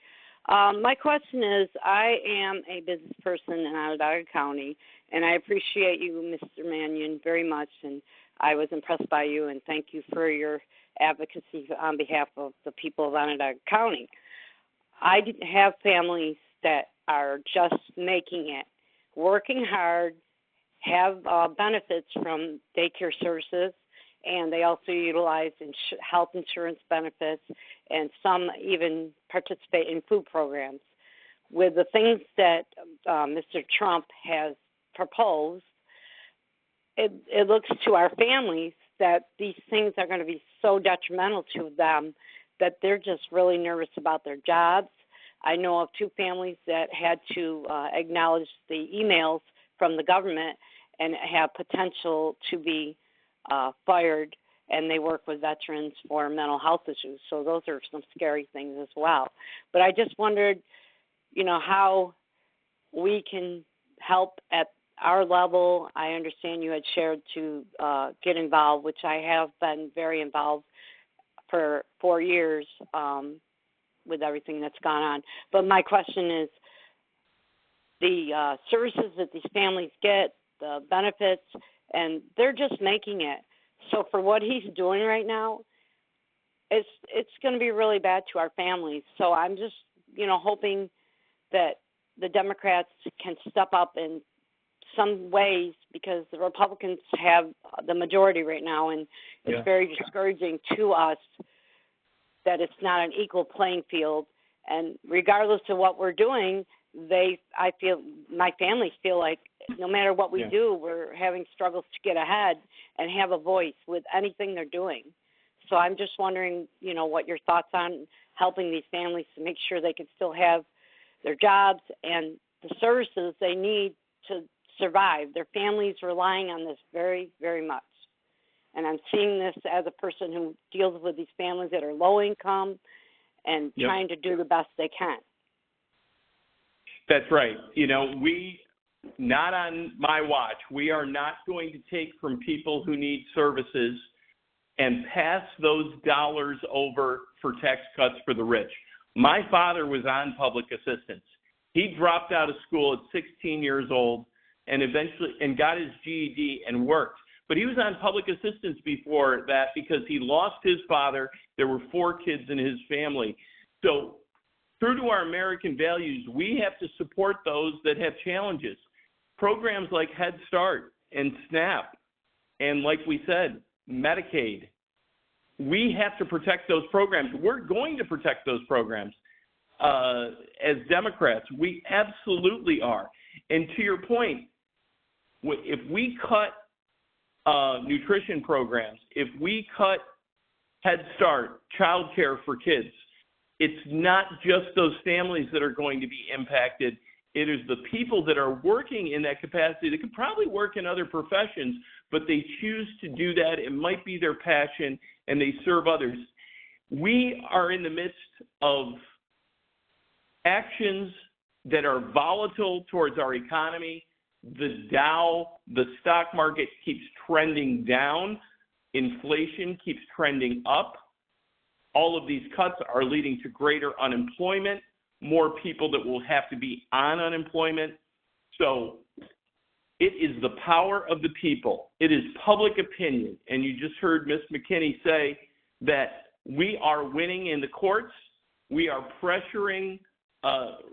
My question is, I am a business person in Onondaga County, and I appreciate you, Mr. Mannion, very much, and I was impressed by you, and thank you for your advocacy on behalf of the people of Onondaga County. I have families that are just making it, working hard, have benefits from daycare services, and they also utilize health insurance benefits, and some even participate in food programs. With the things that Mr. Trump has proposed, it looks to our families that these things are going to be so detrimental to them that they're just really nervous about their jobs. I know of two families that had to acknowledge the emails from the government and have potential to be fired, and they work with veterans for mental health issues. So those are some scary things as well. But I just wondered, how we can help at our level. I understand you had shared to get involved, which I have been very involved for 4 years with everything that's gone on. But my question is, the services that these families get, the benefits, and they're just making it. So for what he's doing right now, it's going to be really bad to our families. So I'm just, hoping that the Democrats can step up in some ways, because the Republicans have the majority right now, and it's very discouraging to us that it's not an equal playing field. And regardless of what we're doing, my families feel like no matter what we do, we're having struggles to get ahead and have a voice with anything they're doing. So I'm just wondering, what your thoughts on helping these families to make sure they can still have their jobs and the services they need to survive. Their families relying on this very, very much. And I'm seeing this as a person who deals with these families that are low income and trying to do the best they can. That's right. Not on my watch, we are not going to take from people who need services and pass those dollars over for tax cuts for the rich. My father was on public assistance. He dropped out of school at 16 years old and eventually got his GED and worked. But he was on public assistance before that because he lost his father. There were 4 kids in his family. So true to our American values, we have to support those that have challenges. Programs like Head Start and SNAP, and like we said, Medicaid, we have to protect those programs. We're going to protect those programs. As Democrats, we absolutely are. And to your point, if we cut nutrition programs, if we cut Head Start, child care for kids, it's not just those families that are going to be impacted. It is the people that are working in that capacity that could probably work in other professions, but they choose to do that. It might be their passion, and they serve others. We are in the midst of actions that are volatile towards our economy. The Dow, the stock market keeps trending down. Inflation keeps trending up. All of these cuts are leading to greater unemployment, more people that will have to be on unemployment. So It is the power of the people. It is public opinion. And you just heard Ms. McKinney say that we are winning in the courts. We are pressuring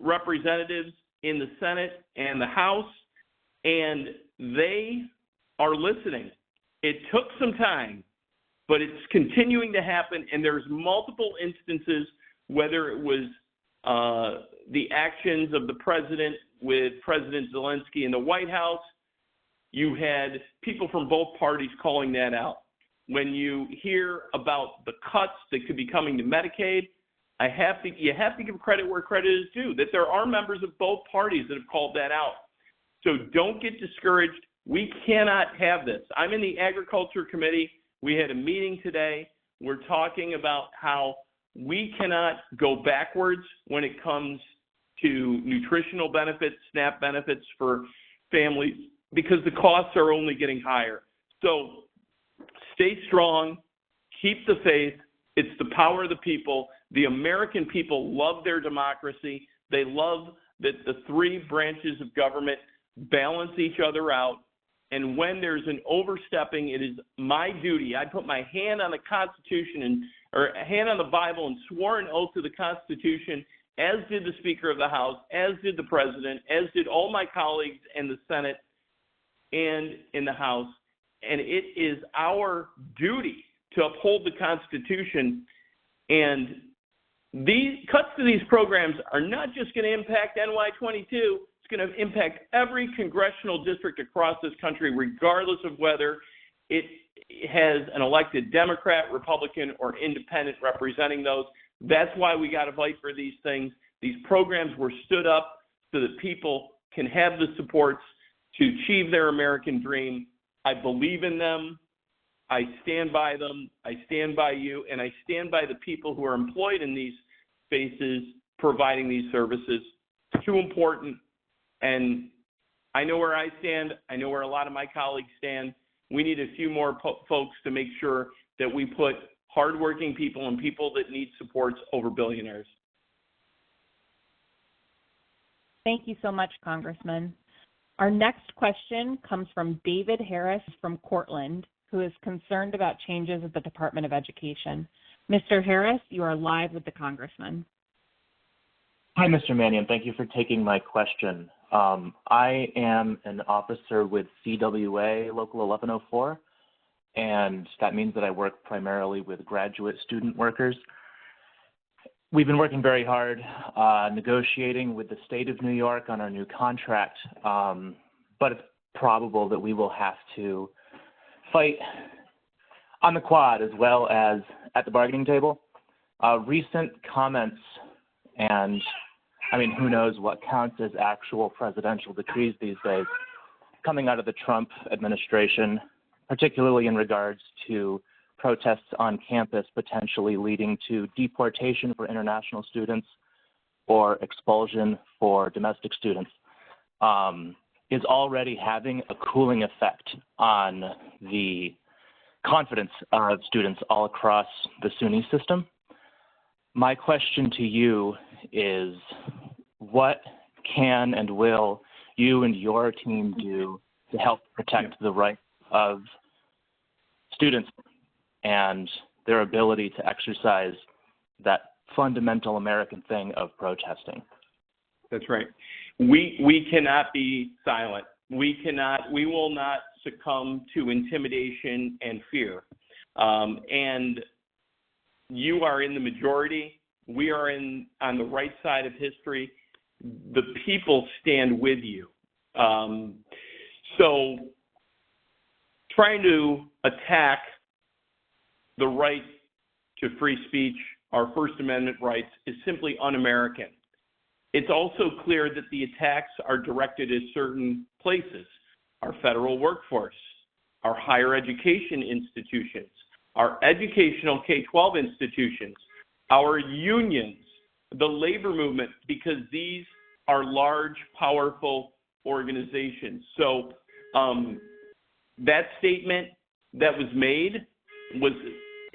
representatives in the Senate and the House, and they are listening. It took some time, but it's continuing to happen, and there's multiple instances, whether it was the actions of the president with President Zelensky in the White House. You had people from both parties calling that out. When you hear about the cuts that could be coming to Medicaid, you have to give credit where credit is due, that there are members of both parties that have called that out. So don't get discouraged. We cannot have this. I'm in the Agriculture Committee. We had a meeting today. We're talking about how we cannot go backwards when it comes to nutritional benefits, SNAP benefits for families, because the costs are only getting higher. So stay strong, keep the faith. It's the power of the people. The American people love their democracy. They love that the three branches of government balance each other out. And when there's an overstepping, it is my duty. I put my hand on the Constitution or a hand on the Bible and swore an oath to the Constitution, as did the Speaker of the House, as did the President, as did all my colleagues in the Senate and in the House. And it is our duty to uphold the Constitution. And these cuts to these programs are not just going to impact NY-22. It's going to impact every congressional district across this country, regardless of whether it has an elected Democrat, Republican, or independent representing those. That's why we got to fight for these things. These programs were stood up so that people can have the supports to achieve their American dream. I believe in them. I stand by them. I stand by you, and I stand by the people who are employed in these spaces providing these services. It's too important, and I know where I stand. I know where a lot of my colleagues stand. We need a few more folks to make sure that we put hardworking people and people that need supports over billionaires. Thank you so much, Congressman. Our next question comes from David Harris from Cortland, who is concerned about changes at the Department of Education. Mr. Harris, you are live with the Congressman. Hi, Mr. Mannion. Thank you for taking my question. I am an officer with CWA Local 1104, and that means that I work primarily with graduate student workers. We've been working very hard negotiating with the state of New York on our new contract, but it's probable that we will have to fight on the quad as well as at the bargaining table. Recent comments, and I mean, who knows what counts as actual presidential decrees these days, coming out of the Trump administration, particularly in regards to protests on campus potentially leading to deportation for international students or expulsion for domestic students, is already having a cooling effect on the confidence of students all across the SUNY system. My question to you is, what can and will you and your team do to help protect the rights of students and their ability to exercise that fundamental American thing of protesting? That's right. We cannot be silent. We will not succumb to intimidation and fear. And you are in the majority. We are on the right side of history. The people stand with you. So trying to attack the right to free speech, our First Amendment rights, is simply un-American. It's also clear that the attacks are directed at certain places: our federal workforce, our higher education institutions, our educational K-12 institutions, our unions, the labor movement, because these are large, powerful organizations. So that statement that was made, was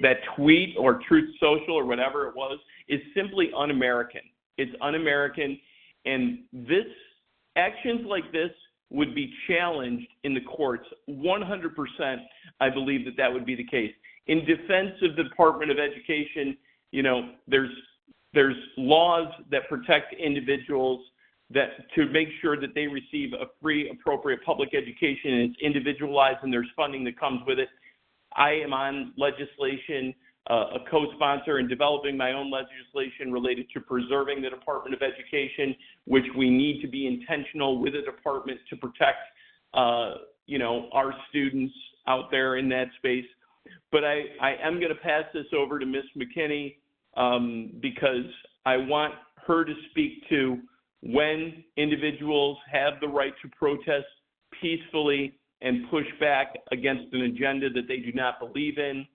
that tweet or Truth Social or whatever it was, is simply un-American. It's un-American, and actions like this would be challenged in the courts. 100%, I believe that would be the case. In defense of the Department of Education, there's laws that protect individuals that to make sure that they receive a free, appropriate public education, and it's individualized and there's funding that comes with it. I am on legislation, a co-sponsor in developing my own legislation related to preserving the Department of Education, which we need to be intentional with the department to protect, our students out there in that space. But I am going to pass this over to Ms. McKinney because I want her to speak to when individuals have the right to protest peacefully and push back against an agenda that they do not believe in.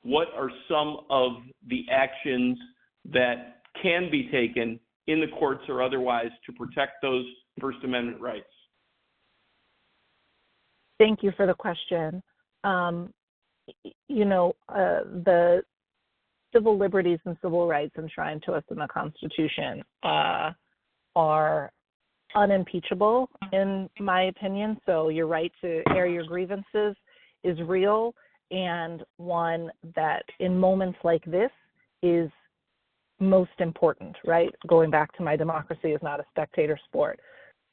What are some of the actions that can be taken in the courts or otherwise to protect those First Amendment rights? Thank you for the question. The civil liberties and civil rights enshrined to us in the Constitution are unimpeachable, in my opinion. So your right to air your grievances is real, and one that in moments like this is most important, right? Going back to my democracy is not a spectator sport.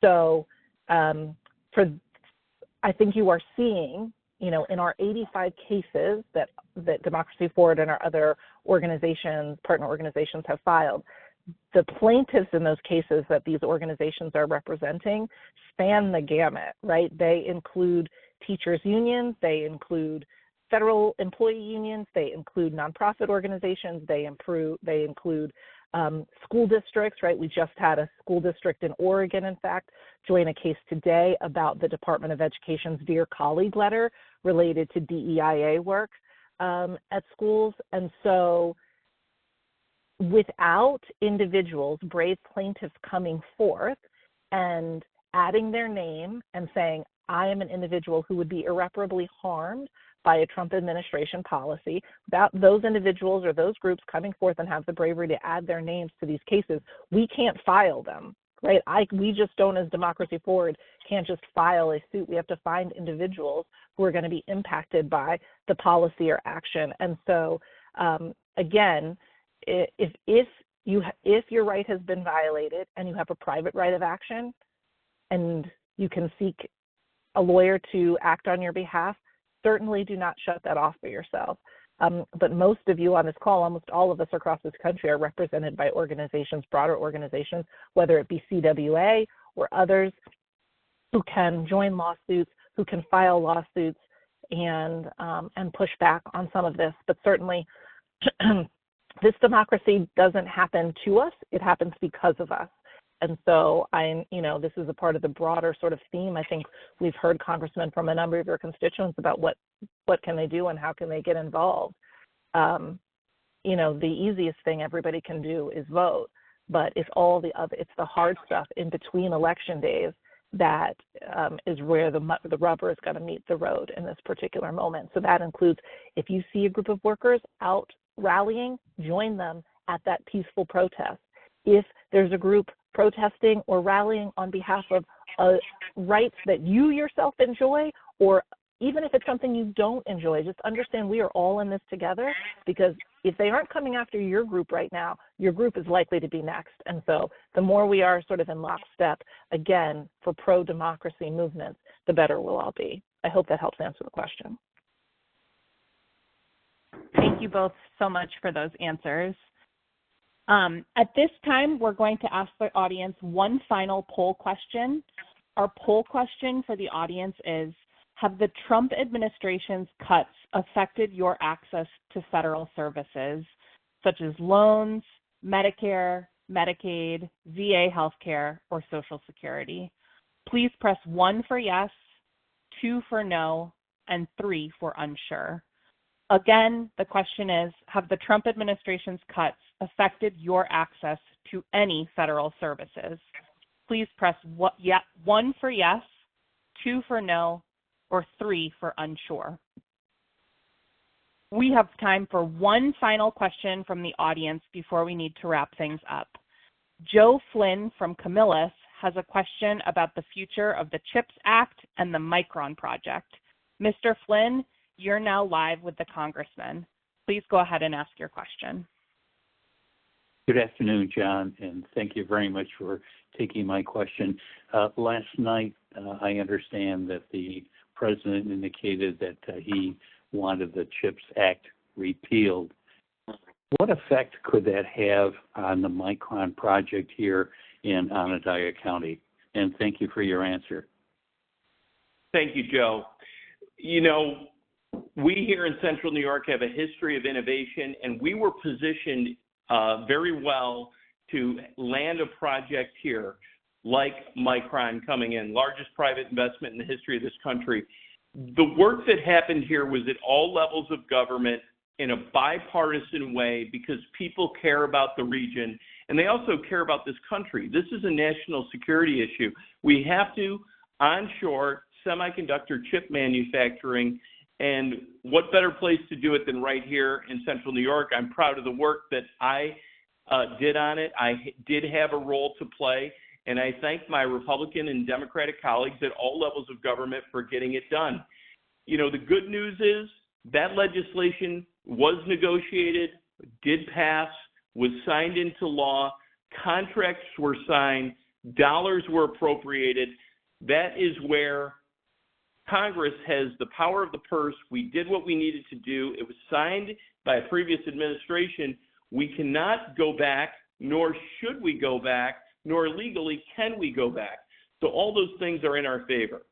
So I think you are seeing, in our 85 cases that Democracy Forward and our other organizations, partner organizations have filed, the plaintiffs in those cases that these organizations are representing span the gamut, right? They include teachers' unions, they include federal employee unions, they include nonprofit organizations, they include school districts, right? We just had a school district in Oregon, in fact, join a case today about the Department of Education's Dear Colleague letter related to DEIA work at schools. And so without individuals, brave plaintiffs coming forth and adding their name and saying, I am an individual who would be irreparably harmed by a Trump administration policy, without those individuals or those groups coming forth and have the bravery to add their names to these cases, we can't file them, right? We just don't, as Democracy Forward, can't just file a suit. We have to find individuals who are going to be impacted by the policy or action. And so, again, if your right has been violated and you have a private right of action and you can seek a lawyer to act on your behalf, certainly do not shut that off for yourself. But most of you on this call, almost all of us across this country, are represented by organizations, broader organizations, whether it be CWA or others, who can join lawsuits, who can file lawsuits and push back on some of this. But certainly, this democracy doesn't happen to us; it happens because of us. And so this is a part of the broader sort of theme. I think we've heard, Congressman, from a number of your constituents about what can they do and how can they get involved. The easiest thing everybody can do is vote, but it's the hard stuff in between election days that is where the rubber is going to meet the road in this particular moment. So that includes, if you see a group of workers out rallying, join them at that peaceful protest. If there's a group protesting or rallying on behalf of rights that you yourself enjoy, or even if it's something you don't enjoy, just understand we are all in this together, because if they aren't coming after your group right now, your group is likely to be next. And so the more we are sort of in lockstep, again, for pro-democracy movements, the better we'll all be. I hope that helps answer the question. Thank you both so much for those answers. At this time, we're going to ask the audience one final poll question. Our poll question for the audience is, have the Trump administration's cuts affected your access to federal services, such as loans, Medicare, Medicaid, VA healthcare, or Social Security? Please press 1 for yes, 2 for no, and 3 for unsure. Again, the question is, have the Trump administration's cuts affected your access to any federal services? Please press 1 for yes, 2 for no, or 3 for unsure. We have time for one final question from the audience before we need to wrap things up. Joe Flynn from Camillus has a question about the future of the CHIPS Act and the Micron project. Mr. Flynn, you're now live with the Congressman. Please go ahead and ask your question. Good afternoon, John, and thank you very much for taking my question. Last night, I understand that the president indicated that he wanted the CHIPS Act repealed. What effect could that have on the Micron project here in Onondaga County? And thank you for your answer. Thank you, Joe. You know, we here in Central New York have a history of innovation, and we were positioned very well to land a project here like Micron coming in, largest private investment in the history of this country. The work that happened here was at all levels of government in a bipartisan way because people care about the region and they also care about this country. This is a national security issue. We have to onshore semiconductor chip manufacturing, and what better place to do it than right here in Central New York? I'm proud of the work that I did on it. I did have a role to play, and I thank my Republican and Democratic colleagues at all levels of government for getting it done. You know, the good news is that legislation was negotiated, did pass, was signed into law, contracts were signed, dollars were appropriated. That is where Congress has the power of the purse. We did what we needed to do. It was signed by a previous administration. We cannot go back, nor should we go back, nor legally can we go back. So all those things are in our favor.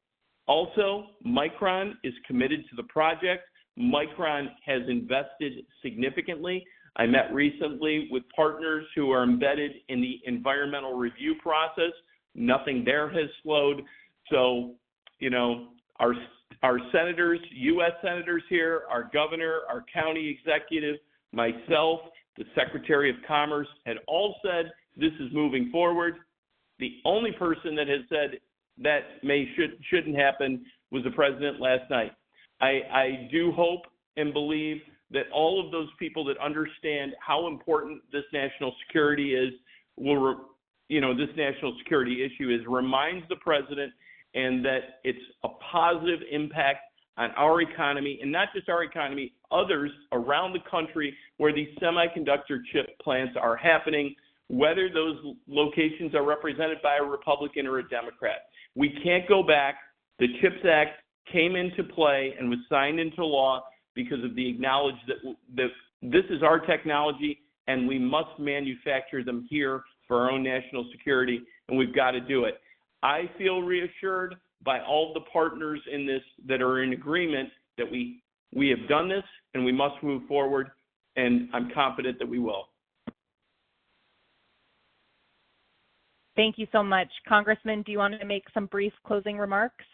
Also, Micron is committed to the project. Micron has invested significantly. I met recently with partners who are embedded in the environmental review process. Nothing there has slowed. So, you know, our senators, U.S. senators here, our governor, our county executive, myself, the Secretary of Commerce had all said this is moving forward. The only person that has said that shouldn't happen was the president last night. I do hope and believe that all of those people that understand how important this national security is this national security issue is, reminds the president and that it's a positive impact on our economy, and not just our economy, others around the country where these semiconductor chip plants are happening, whether those locations are represented by a Republican or a Democrat. We can't go back. The CHIPS Act came into play and was signed into law because of the acknowledge that this is our technology and we must manufacture them here for our own national security, and we've got to do it. I feel reassured by all the partners in this that are in agreement that we have done this and we must move forward, and I'm confident that we will. Thank you so much. Congressman, do you want to make some brief closing remarks?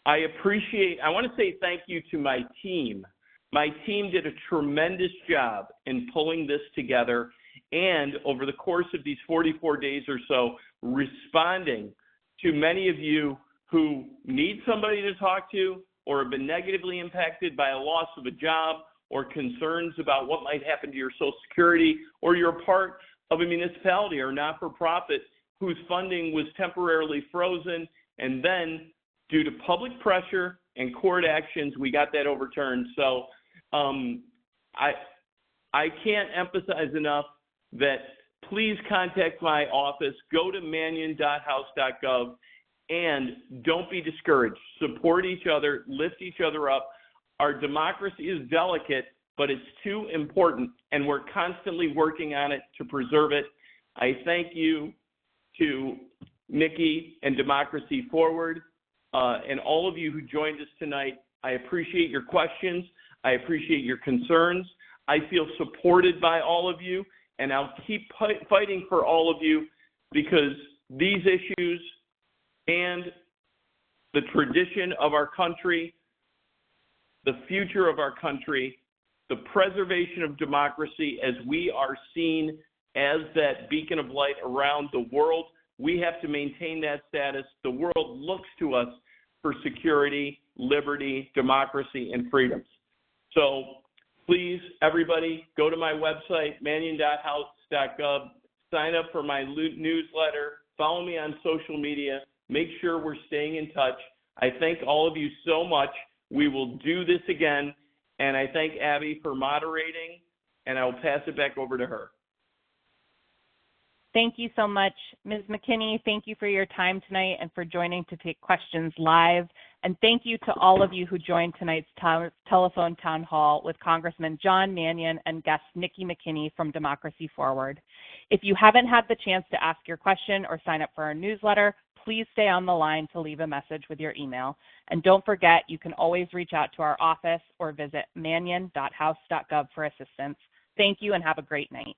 I want to say thank you to my team. My team did a tremendous job in pulling this together, and over the course of these 44 days or so, responding to many of you who need somebody to talk to or have been negatively impacted by a loss of a job or concerns about what might happen to your Social Security, or you're part of a municipality or not-for-profit whose funding was temporarily frozen, and then due to public pressure and court actions, we got that overturned. So I can't emphasize enough that please contact my office, go to mannion.house.gov, and don't be discouraged. Support each other, lift each other up. Our democracy is delicate, but it's too important, and we're constantly working on it to preserve it. I thank you to Nikki and Democracy Forward, and all of you who joined us tonight. I appreciate your questions. I appreciate your concerns. I feel supported by all of you, and I'll keep fighting for all of you, because these issues and the tradition of our country, the future of our country, the preservation of democracy as we are seen as that beacon of light around the world, we have to maintain that status. The world looks to us for security, liberty, democracy, and freedoms. So please, everybody, go to my website, mannion.house.gov, sign up for my newsletter, follow me on social media, make sure we're staying in touch. I thank all of you so much. We will do this again, and I thank Abby for moderating, and I will pass it back over to her. Thank you so much. Ms. McKinney, thank you for your time tonight and for joining to take questions live. And thank you to all of you who joined tonight's telephone town hall with Congressman John Mannion and guest Nikki McKinney from Democracy Forward. If you haven't had the chance to ask your question or sign up for our newsletter, please stay on the line to leave a message with your email. And don't forget, you can always reach out to our office or visit mannion.house.gov for assistance. Thank you and have a great night.